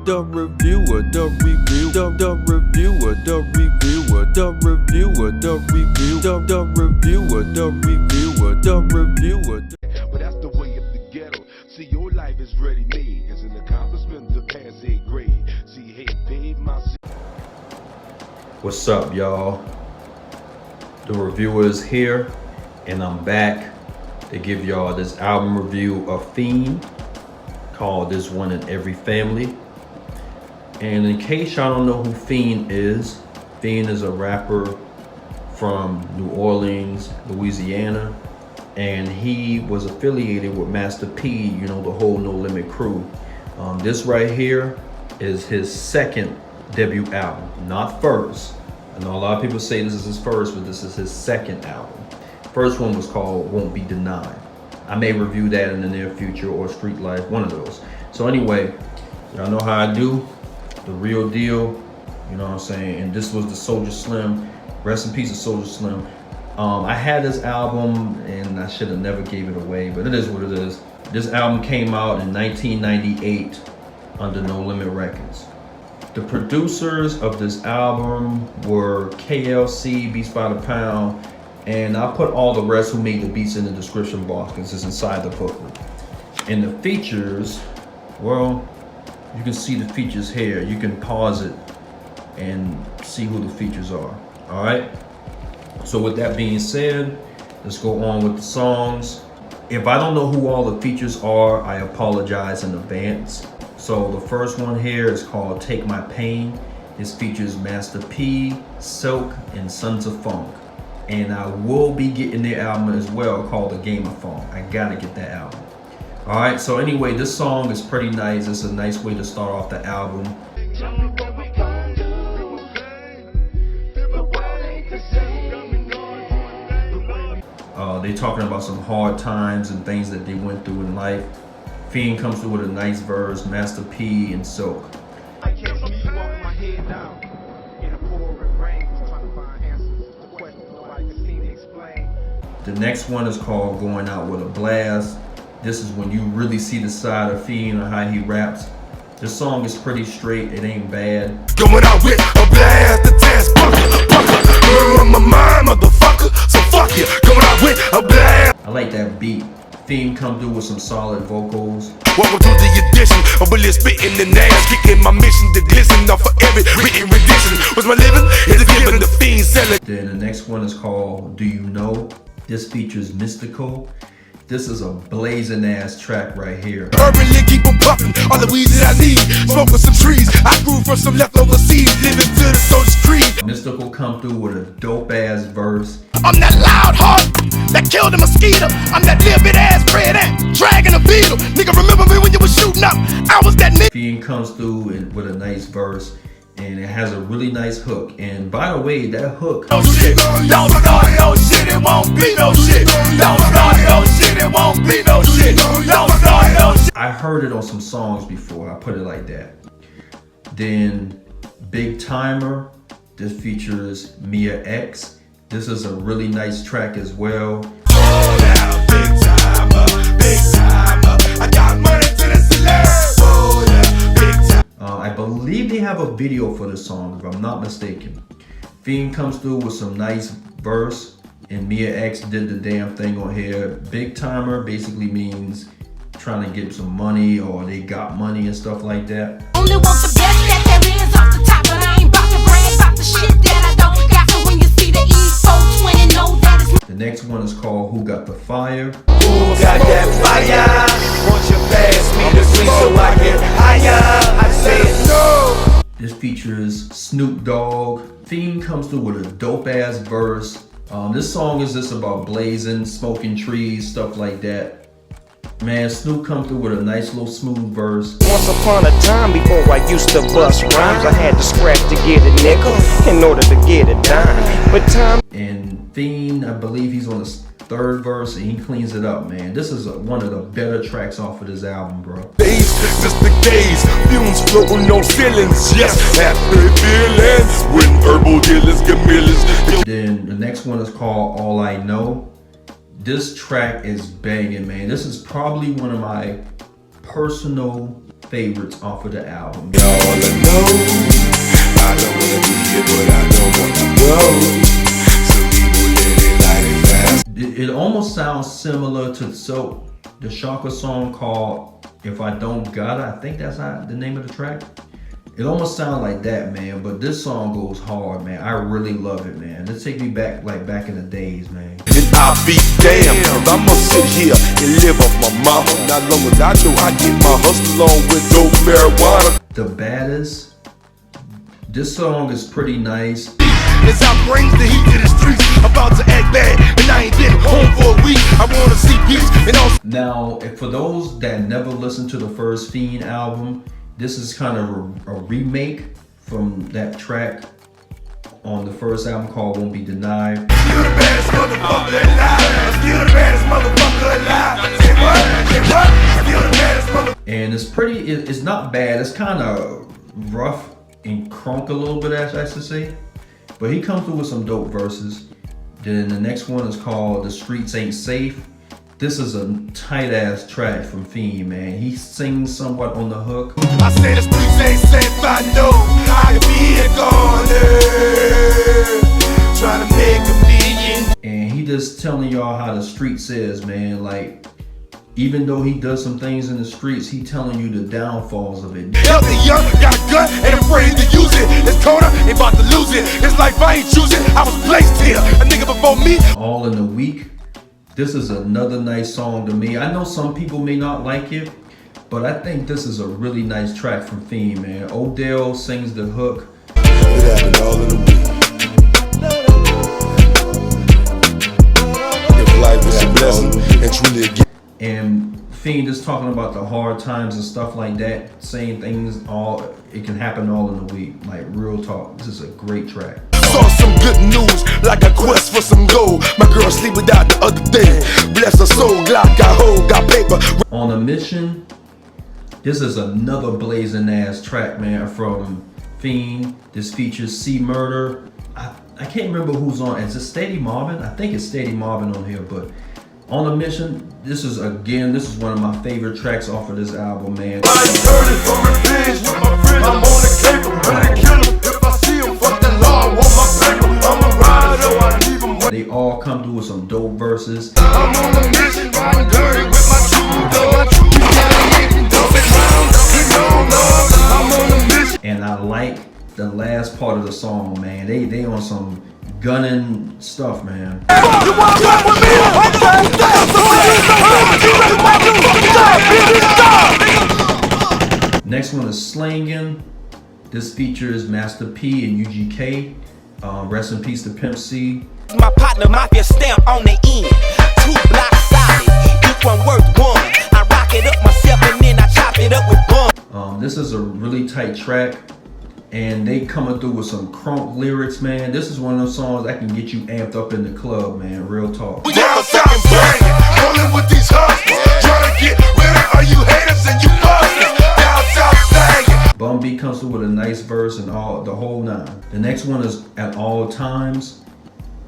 the reviewer, the review, the reviewer, the reviewer, the reviewer, the review, the reviewer, the reviewer, the reviewer. But that's the way of the ghetto. See, your life is ready-made. It's an accomplishment to pass 8th grade. See, hey, babe, my. What's up, y'all? The reviewer is here, and I'm back to give y'all this album review of Fiend, called This One in Every Family. And in case y'all don't know who Fiend is a rapper from New Orleans, Louisiana, and he was affiliated with Master P, you know, the whole No Limit crew. This right here is his second debut album, not first. I know a lot of people say this is his first, but this is his second album. First one was called Won't Be Denied. I may review that in the near future, or Street Life, one of those. So anyway, y'all know how I do, the real deal, you know what I'm saying? And this was the Soulja Slim, rest in peace of Soulja Slim. I had this album and I should have never gave it away, but it is what it is. This album came out in 1998 under No Limit Records. The producers of this album were KLC, Beats by the Pound, and I put all the rest who made the beats in the description box because it's inside the booklet. And the features, well, you can see the features here. You can pause it and see who the features are, all right? So with that being said, let's go on with the songs. If I don't know who all the features are, I apologize in advance. So the first one here is called Take My Pain. This features Master P, Silk, and Sons of Funk. And I will be getting their album as well called The Game of Funk. I gotta get that album. All right, so anyway, this song is pretty nice. It's a nice way to start off the album. They talking about some hard times and things that they went through in life. Fiend comes through with a nice verse, Master P and Silk. The next one is called Going Out With a Blast. This is when you really see the side of Fiend and how he raps. This song is pretty straight, it ain't bad. Going out with a blast, the test bunker, on my mind, motherfucker, so fuck you. Going out with a blast. I like that beat. Fiend come through with some solid vocals. Welcome to the edition of a list spitting the nails, kicking my mission to glisten off for every written rendition. Was my living is a given, the Fiend selling. Then the next one is called Do You Know? This features Mystical. This is a blazing ass track right here. Urbanly keep on puffing, all the weed that I need. Smoking some trees, I grew from some leftover seeds, living to the social street. Mystical come through with a dope ass verse. I'm that loud heart that killed a mosquito. I'm that little bit ass Fred ant dragging a beetle. Nigga, remember me when you was shooting up? I was that nigga. Fiend comes through with a nice verse, and it has a really nice hook. And by the way, that hook. Oh shit, don't start it, oh shit, it won't be no shit. Don't start it, oh shit, it won't be no shit. Don't start it, oh shit. I heard it on some songs before, I put it like that. Then Big Timer, this features Mia X. This is a really nice track as well. Oh, yeah, big timer, big timer. I got money to the celeb. Oh, yeah, big timer. I believe they have a video for this song, if I'm not mistaken. Fiend comes through with some nice verse, and Mia X did the damn thing on here. Big Timer basically means trying to get some money, or they got money and stuff like that. Only want the best that there is off the top, but I ain't about to brag about the shit that I don't got. So when you see the E420, know that it's. The next one is called Who Got the Fire? Who got that fire? Won't you pass me the sweet so I get higher? I said no. This features Snoop Dogg. Fiend comes through with a dope ass verse. This song is just about blazing, smoking trees, stuff like that. Man, Snoop come through with a nice little smooth verse. Once upon a time, before I used to bust rhymes, I had to scratch to get a nickel in order to get a dime. But time. And Fiend, I believe he's on the third verse, and he cleans it up, man. This is one of the better tracks off of this album, bro. Days, just the days, fumes floating on ceilings. Yes, happy feelings when herbal dealers get millions. Then the next one is called All I Know. This track is banging, man. This is probably one of my personal favorites off of the album. All I know, I don't wanna be here, but I don't want to go. Some people let it light it fast. It almost sounds similar to the Shaka song called If I Don't Gotta. I think that's the name of the track. It almost sounds like that, man, but this song goes hard, man. I really love it, man. It takes me back, like back in the days, man. And I'll be damned if I'ma sit here and live off my mama. Not long as I know I get my hustle on with dope marijuana. The Baddest. This song is pretty nice. As I brings the heat to the streets, about to act bad, and I ain't been home for a week. I wanna see peace and all. Now, for those that never listened to the first Fiend album, this is kind of a remake from that track on the first album called Won't Be Denied. Still the baddest motherfucker alive. Still the baddest motherfucker alive. Say what? Say what? Still the baddest motherfucker. And it's not bad. It's kind of rough and crunk a little bit, as I should say. But he comes through with some dope verses. Then the next one is called The Streets Ain't Safe. This is a tight ass track from Fiend, man. He sings somewhat on the hook. I say the streets ain't safe, I know. I could be a goner, trying to make a million. And he just telling y'all how the streets is, man. Like, even though he does some things in the streets, he telling you the downfalls of it. Healthy young, got a gun, ain't afraid to use it. This corner, ain't about to lose it. His life I ain't choosing, I was placed here. A nigga before me. All in a Week. This is another nice song to me. I know some people may not like it, but I think this is a really nice track from Fiend, man. Odell sings the hook. It happened all in a week. If life is a blessing and truly a gift. And Fiend is talking about the hard times and stuff like that, saying things it can happen all in a week. Like, real talk. This is a great track. Saw some good news, like a quest for some gold. My girl sleep without the other thing. Bless her soul, Glock got hold, got paper. On a Mission. This is another blazing ass track, man, from Fiend. This features C Murder. I can't remember who's on. Is it Steady Marvin? I think it's Steady Marvin on here, but On a Mission, this is one of my favorite tracks off of this album, man. I'm on the cable, gonna kill him. If I see him, fuck the law, want my paper. I'm a rider, I leave him. They all come through with some dope verses. I'm on a mission, riding dirty with my true gun. I'm on a mission. And I like the last part of the song, man. They on some gunning stuff, man. You wanna rap with me? Next one is Slangin'. This features Master P and UGK. Rest in peace to Pimp C. My partner mafia stamp on the end. 2 blocks solid, each one worth one. I rock it up myself and then I chop it up with bun. This is a really tight track, and they coming through with some crunk lyrics, man. This is one of those songs that can get you amped up in the club, man. Real talk. We down south banging, rolling with these hustlers, trying to get rid of all you haters and you busters. Down south banging. Bum B comes through with a nice verse and the whole nine. The next one is At All Times.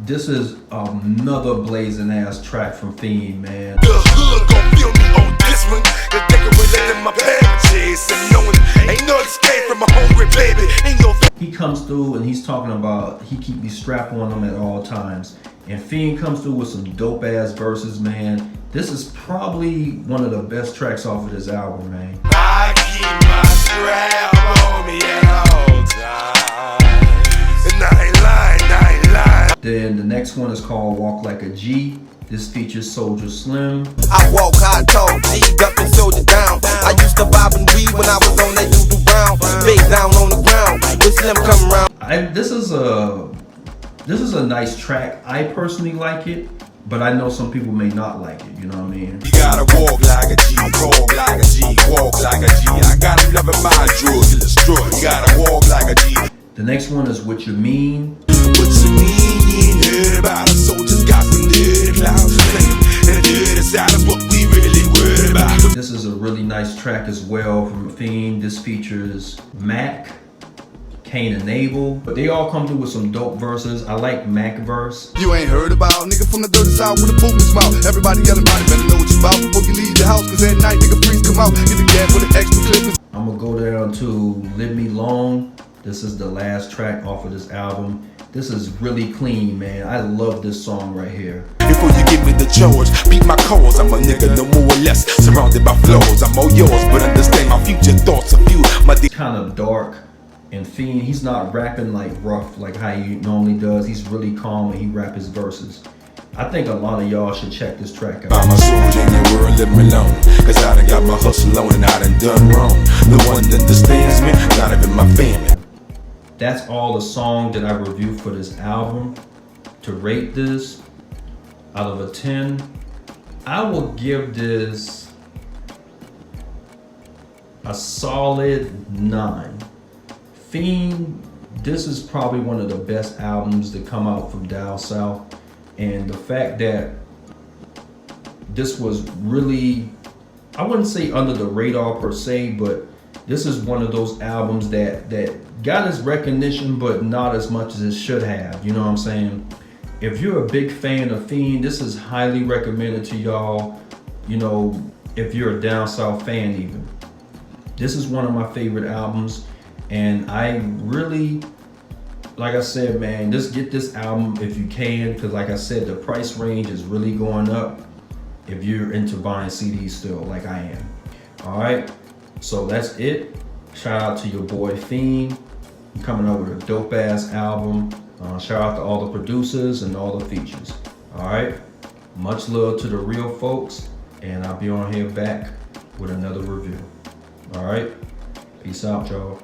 This is another blazing ass track from Fiend, man. The hood gon' feel me on this one. The nigga related my pages and knowing ain't no escape from a hungry baby in your. He comes through and he's talking about he keep me strapped on him at all times. And Fiend comes through with some dope ass verses, man. This is probably one of the best tracks off of this album, man. I keep my strap on me at all times. And I ain't lying. Then the next one is called Walk Like a G. This features Soldier Slim. I walk high tall, G'd up and soldier down. I used to bob and weed when I was on that doodoo brown. Face down on the ground, when Slim come around. This is a nice track. I personally like it, but I know some people may not like it. You know what I mean? You gotta walk like a G, talk like a G, walk like a G. I got 11 my drugs to destroy. You gotta walk like a G. The next one is What You Mean. What you mean? You ain't heard about us, soldiers got some dirty clouds. And the dirty side is what we really worried about. This is a really nice track as well from Fiend. This features Mac, Cain and Abel, but they all come through with some dope verses. I like Mac verse. You ain't heard about nigga from the dirty side with a boom in his mouth. Everybody yelling about it, better know what you about before you leave the house. Cause at night nigga freeze come out, get the gas with an extra clip. I'm gonna go down to Live Me Long. This is the last track off of this album. This is really clean, man. I love this song right here. Before you give me the charge, beat my cause. I'm a nigga, no more or less. Surrounded by flaws, I'm all yours, but understand my future thoughts of you. It's kind of dark, and Fiend, he's not rapping like rough like how he normally does. He's really calm when he rap his verses. I think a lot of y'all should check this track out. Find my soul in your world, leave me alone. Cause I done got my hustle on and I done wrong. The one that understands me, not even my family. That's all the song that I reviewed for this album. To rate this out of a 10, I will give this a solid 9. Fiend, this is probably one of the best albums that come out from Down South. And the fact that this was really, I wouldn't say under the radar per se, but this is one of those albums that got its recognition, but not as much as it should have. You know what I'm saying? If you're a big fan of Fiend, this is highly recommended to y'all. You know, if you're a Down South fan even. This is one of my favorite albums. And I really, like I said, man, just get this album if you can. Because like I said, the price range is really going up if you're into buying CDs still, like I am. All right. So that's it. Shout out to your boy Fiend. I'm coming up with a dope ass album. Shout out to all the producers and all the features. All right. Much love to the real folks. And I'll be on here back with another review. All right. Peace out, y'all.